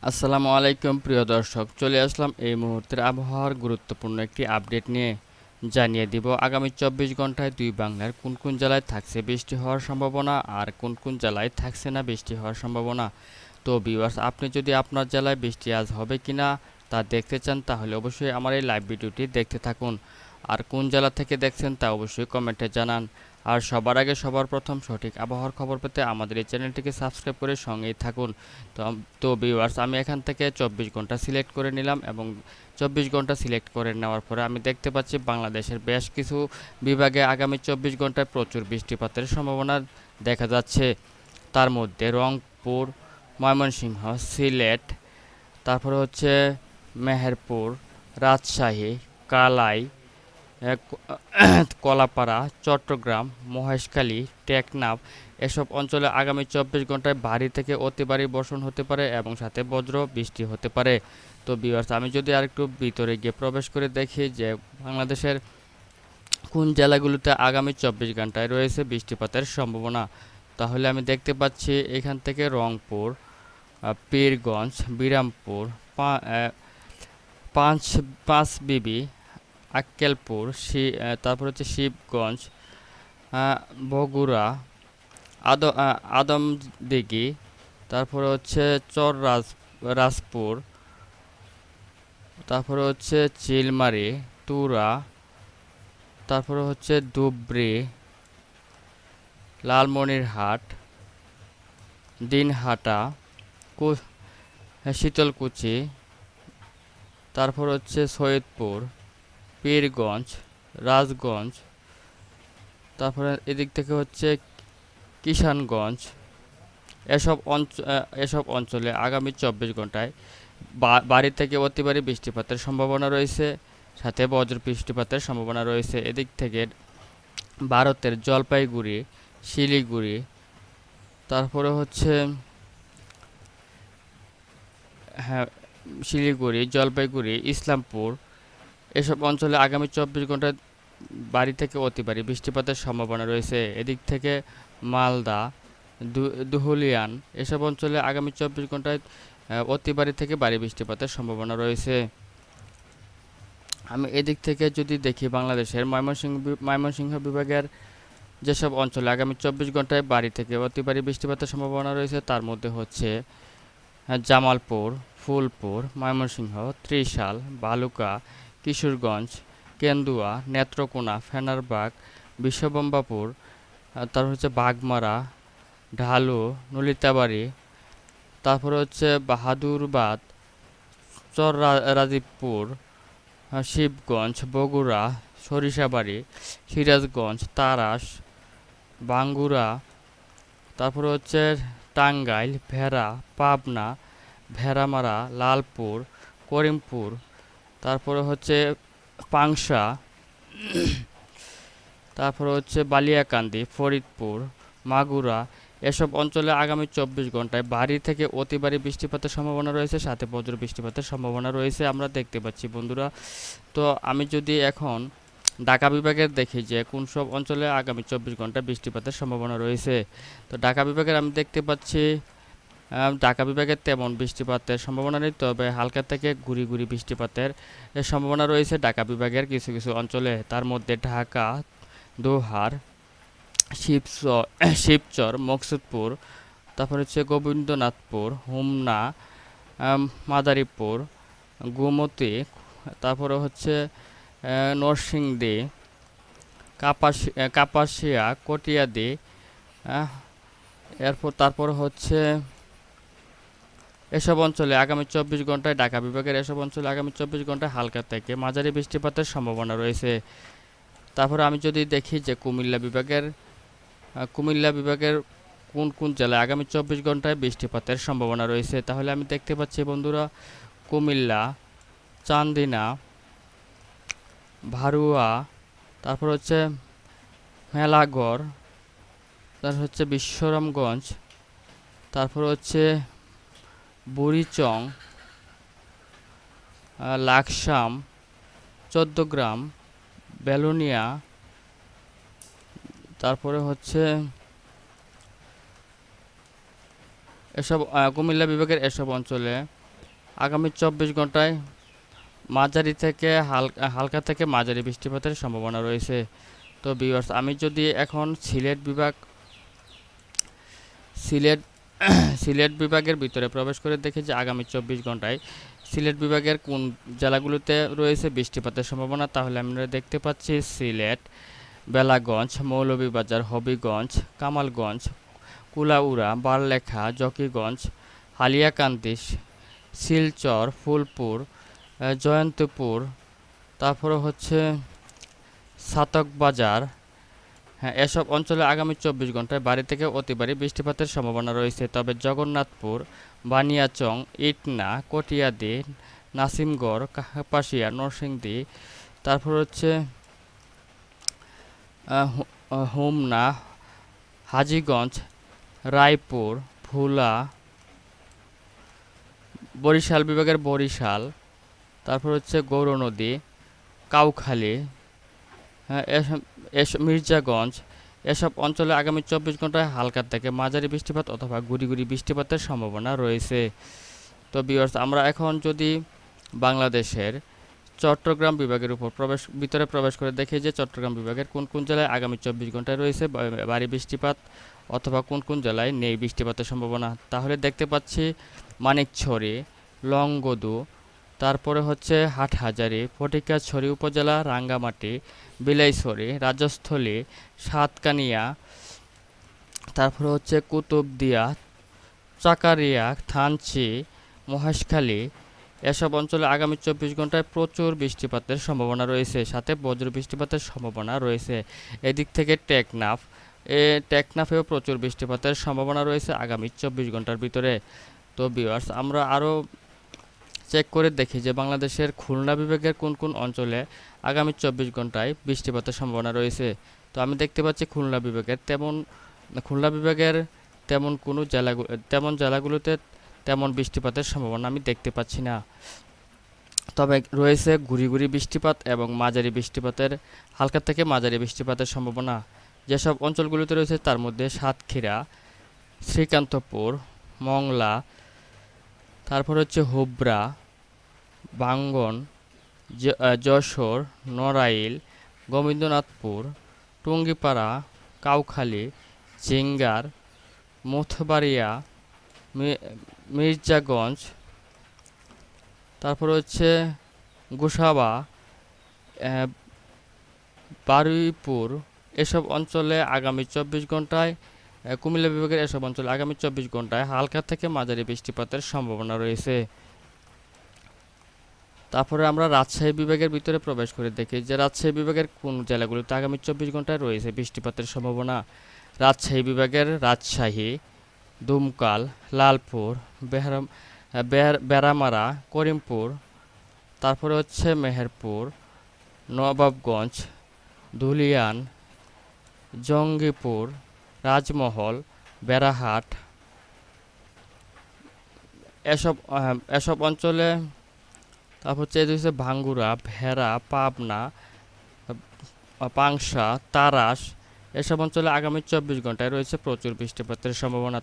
আসসালামু আলাইকুম প্রিয় দর্শক, চলে আসলাম এই মুহূর্তের আবহাওয়ার গুরুত্বপূর্ণ একটি আপডেট নিয়ে। জানিয়ে দিব আগামী 24 ঘন্টায় দুই বাংলার কোন কোন জেলায় থাকছে বৃষ্টি হওয়ার সম্ভাবনা আর কোন কোন জেলায় থাকছে না বৃষ্টি হওয়ার সম্ভাবনা। তো ভিউয়ার্স, আপনি যদি আপনার জেলায় বৃষ্টি আজ হবে কিনা তা দেখতে চান তাহলে অবশ্যই আমার এই লাইভ ভিডিওটি দেখতে থাকুন। আর কোন জেলা থেকে দেখছেন তা অবশ্যই কমেন্টে জানান। আর সবার আগে সবার প্রথম সঠিক আবহাওয়ার খবর পেতে আমাদের এই চ্যানেলটিকে সাবস্ক্রাইব করে সঙ্গেই থাকুন। তো তো ভিউয়ার্স, আমি এখান থেকে 24 ঘন্টা সিলেক্ট করে নিলাম এবং 24 ঘন্টা সিলেক্ট করে নেওয়ার পরে আমি দেখতে পাচ্ছি বাংলাদেশের বেশ কিছু বিভাগে আগামী 24 ঘন্টায় প্রচুর বৃষ্টিপাতের সম্ভাবনা দেখা যাচ্ছে। তার মধ্যে রংপুর, ময়মনসিংহ, সিলেট, তারপরে হচ্ছে মেহেরপুর, রাজশাহী, কালাই, কলাপাড়া, চট্টগ্রাম, মহেশখালী, টেকনাফ এসব অঞ্চলে আগামী 24 ঘন্টায় ভারী থেকে অতি ভারী বর্ষণ হতে পারে এবং সাথে বজ্র বৃষ্টি হতে পারে। তো ভিউয়ার্স, আমি যদি আরেকটু ভিতরে গিয়ে প্রবেশ করে দেখি যে বাংলাদেশের কোন জেলাগুলোতে আগামী 24 ঘন্টায় রয়েছে বৃষ্টিপাতের সম্ভাবনা, তাহলে আমি দেখতে পাচ্ছি এখান থেকে রংপুর, পীরগঞ্জ, বিরামপুর, পাঁচ পাঁচবিবি, আক্কেলপুর, তারপর হচ্ছে শিবগঞ্জ, বগুড়া, আদমদিঘি, তারপরে হচ্ছে রাজপুর, তারপরে হচ্ছে চিলমারি, তুরা, তারপরে হচ্ছে ধুবড়ী, লালমনিরহাট, দিনহাটা, শীতলকুচি, তারপর হচ্ছে সৈয়দপুর, পীরগঞ্জ, রাজগঞ্জ, তারপরে এদিক থেকে হচ্ছে কিষানগঞ্জ। এসব অঞ্চলে আগামী 24 ঘন্টায় ভারী থেকে অতি ভারী বৃষ্টিপাতের সম্ভাবনা রয়েছে, সাথে বজ্র বৃষ্টিপাতের সম্ভাবনা রয়েছে। এদিক থেকে ভারতের জলপাইগুড়ি, শিলিগুড়ি, তারপরে হচ্ছে হ্যাঁ শিলিগুড়ি, জলপাইগুড়ি, ইসলামপুর এসব অঞ্চলে আগামী 24 ঘন্টায় ভারী থেকে অতি ভারী বৃষ্টিপাতের সম্ভাবনা রয়েছে। এদিক থেকে মালদা, ধুলিয়ান এসব অঞ্চলে আগামী 24 ঘন্টায় অতি ভারী থেকে ভারী বৃষ্টিপাতের সম্ভাবনা রয়েছে। আমি এদিক থেকে যদি দেখি বাংলাদেশের ময়মনসিংহ বিভাগের যেসব অঞ্চলে আগামী 24 ঘন্টায় ভারী থেকে অতি ভারী বৃষ্টিপাতের সম্ভাবনা রয়েছে তার মধ্যে হচ্ছে জামালপুর, ফুলপুর, ময়মনসিংহ, ত্রিশাল, ভালুকা, কিশোরগঞ্জ, কেন্দুয়া, নেত্রকোনা, ফেনারবাগ, বিশ্ববম্বাপুর, তারপর হচ্ছে বাগমারা, ঢালু, নলিতাবাড়ি, তারপরে হচ্ছে বাহাদুরবাদ, রাজীবপুর, শিবগঞ্জ, বগুড়া, সরিষাবাড়ি, সিরাজগঞ্জ, তারাস, বাঙ্গুরা, তারপরে হচ্ছে টাঙ্গাইল, ভেড়া, পাবনা, ভেড়ামারা, লালপুর, করিমপুর, তারপরে হচ্ছে পাংশা, তারপরে হচ্ছে বালিয়াকান্দি, ফরিদপুর, মাগুরা এসব অঞ্চলে আগামী 24 ঘন্টায় ভারী থেকে অতি ভারী বৃষ্টিপাতের সম্ভাবনা রয়েছে, সাথে বজ্র বৃষ্টিপাতের সম্ভাবনা রয়েছে আমরা দেখতে পাচ্ছি বন্ধুরা। তো আমি যদি এখন ঢাকা বিভাগের দেখি যে কোন সব অঞ্চলে আগামী 24 ঘন্টায় বৃষ্টিপাতের সম্ভাবনা রয়েছে, তো ঢাকা বিভাগের আমি দেখতে পাচ্ছি ঢাকা বিভাগের তেমন বৃষ্টিপাতের সম্ভাবনা নেই, তবে হালকা থেকে গুড়ি গুড়ি বৃষ্টিপাতের সম্ভাবনা রয়েছে ঢাকা বিভাগের কিছু কিছু অঞ্চলে। তার মধ্যে ঢাকা, দোহার, শিবচর, মকসুদপুর, তারপর হচ্ছে গোবিন্দনাথপুর, হোমনা, মাদারীপুর, গোমতী, তারপরে হচ্ছে নরসিংদী, কাপাসিয়া, কটিয়াদি, তারপর হচ্ছে এসব অঞ্চলে আগামী 24 ঘন্টায় ঢাকা বিভাগের এসব অঞ্চলে আগামী 24 ঘন্টায় হালকা থেকে মাঝারি বৃষ্টিপাতের সম্ভাবনা রয়েছে। তারপরে আমি যদি দেখি যে কুমিল্লা বিভাগের কোন কোন জেলায় আগামী 24 ঘন্টায় বৃষ্টিপাতের সম্ভাবনা রয়েছে, তাহলে আমি দেখতে পাচ্ছি বন্ধুরা কুমিল্লা, চান্দিনা, ভারুয়া, তারপর হচ্ছে মেলাগড়, তারপর হচ্ছে বিশ্বরামগঞ্জ, তারপর হচ্ছে বুড়িচং, লাকসাম, চৌদ্দগ্রাম, বেলোনিয়া, তারপরে হচ্ছে এসব কুমিল্লা বিভাগের এসব অঞ্চলে আগামী 24 ঘন্টায় মাঝারি থেকে হালকা থেকে মাঝারি বৃষ্টিপাতের সম্ভাবনা রয়েছে। তো ভিউয়ার্স, আমি যদি এখন সিলেট সিলেট বিভাগের ভিতরে প্রবেশ করে দেখি যে আগামী 24 ঘন্টায় সিলেট বিভাগের কোন জেলাগুলোতে রয়েছে বৃষ্টিপাতের সম্ভাবনা, তাহলে আমরা দেখতে পাচ্ছি সিলেট, বেলাগঞ্জ, মৌলভীবাজার, হবিগঞ্জ, কামালগঞ্জ, কুলাউড়া, বারলেখা, জকিগঞ্জ, হালিয়াকান্দি, শিলচর, ফুলপুর, জয়ন্তপুর, তারপরে হচ্ছে ছাতকবাজার। হ্যাঁ, এসব অঞ্চলে আগামী 24 ঘন্টায় ভারী থেকে অতি ভারী বৃষ্টিপাতের সম্ভাবনা রয়েছে। তবে জগন্নাথপুর, বানিয়াচং, ইটনা, কটিয়াদি, নাসিমগড়, কাপাসিয়া, নরসিংদী, তারপর হচ্ছে হোমনা, হাজীগঞ্জ, রায়পুর, ভোলা, বরিশাল বিভাগের বরিশাল, তারপর হচ্ছে গৌরনদী, কাউখালী, হ্যাঁ, মির্জাগঞ্জ, এসব অঞ্চলে আগামী 24 ঘন্টায় হালকা থেকে মাঝারি বৃষ্টিপাত অথবা গুড়ি গুড়ি বৃষ্টিপাতের সম্ভাবনা রয়েছে। তো ভিউয়ার্স, আমরা এখন যদি বাংলাদেশের চট্টগ্রাম বিভাগের ভিতরে প্রবেশ করে দেখি যে চট্টগ্রাম বিভাগের কোন কোন জেলায় আগামী 24 ঘন্টায় রয়েছে ভারী বৃষ্টিপাত অথবা কোন কোন জেলায় নেই বৃষ্টিপাতের সম্ভাবনা, তাহলে দেখতে পাচ্ছি মানিকছড়ি, লংগদু, তারপরে হচ্ছে হাটহাজারী, ফটিকছড়ি উপজেলা, রাঙ্গামাটি, বিলাইছড়ি, রাজস্থলী, সাতকানিয়া, তারপরে হচ্ছে কুতুবদিয়া, চাকারিয়া, থানচি, মহেশখালী। এসব অঞ্চলে আগামী 24 ঘন্টায় প্রচুর বৃষ্টিপাতের সম্ভাবনা রয়েছে, সাথে বজ্র বৃষ্টিপাতের সম্ভাবনা রয়েছে। এদিক থেকে টেকনাফেও প্রচুর বৃষ্টিপাতের সম্ভাবনা রয়েছে আগামী 24 ঘন্টার ভিতরে। তো ভিউয়ার্স, আমরা আরও চেক করে দেখি যে বাংলাদেশের খুলনা বিভাগের কোন কোন অঞ্চলে আগামী 24 ঘন্টায় বৃষ্টিপাতের সম্ভাবনা রয়েছে। তো আমি দেখতে পাচ্ছি খুলনা বিভাগের তেমন জেলাগুলোতে তেমন বৃষ্টিপাতের সম্ভাবনা আমি দেখতে পাচ্ছি না। তবে রয়েছে গুড়ি গুড়ি বৃষ্টিপাত এবং হালকা থেকে মাঝারি বৃষ্টিপাতের সম্ভাবনা। যেসব অঞ্চলগুলোতে রয়েছে তার মধ্যে সাতক্ষীরা, শ্রীকান্তপুর, মংলা, তারপর হচ্ছে হুবরা, বাঙ্গন, যশোর, নড়াইল, গোবিন্দনাথপুর, টুঙ্গিপাড়া, কাউখালী, জিঙ্গার, মথবাড়িয়া, মির্জাগঞ্জ, তারপর হচ্ছে গোসাবা, বারুইপুর। এসব অঞ্চলে আগামী 24 ঘন্টায় কুমিল্লা বিভাগের এসব অঞ্চলে আগামী 24 ঘন্টায় হালকা থেকে মাঝারি বৃষ্টিপাতের সম্ভাবনা রয়েছে। তারপরে আমরা রাজশাহী বিভাগের ভিতরে প্রবেশ করে দেখি যে রাজশাহী বিভাগের কোন জেলাগুলোতে আগামী 24 ঘন্টায় রয়েছে বৃষ্টিপাতের সম্ভাবনা। রাজশাহী বিভাগের রাজশাহী, দুমকাল, লালপুর, বেড়ামারা, করিমপুর, তারপরে হচ্ছে মেহেরপুর, নবাবগঞ্জ, ধুলিয়ান, জঙ্গিপুর, রাজমহল, বেড়াহাট। এসব অঞ্চলে তারপর হচ্ছে ভাঙ্গুড়া, ভেড়া, পাবনা, পাংশা, তারাস। এসব অঞ্চলে আগামী 24 ঘন্টায় রয়েছে প্রচুর বৃষ্টিপাতের সম্ভাবনা।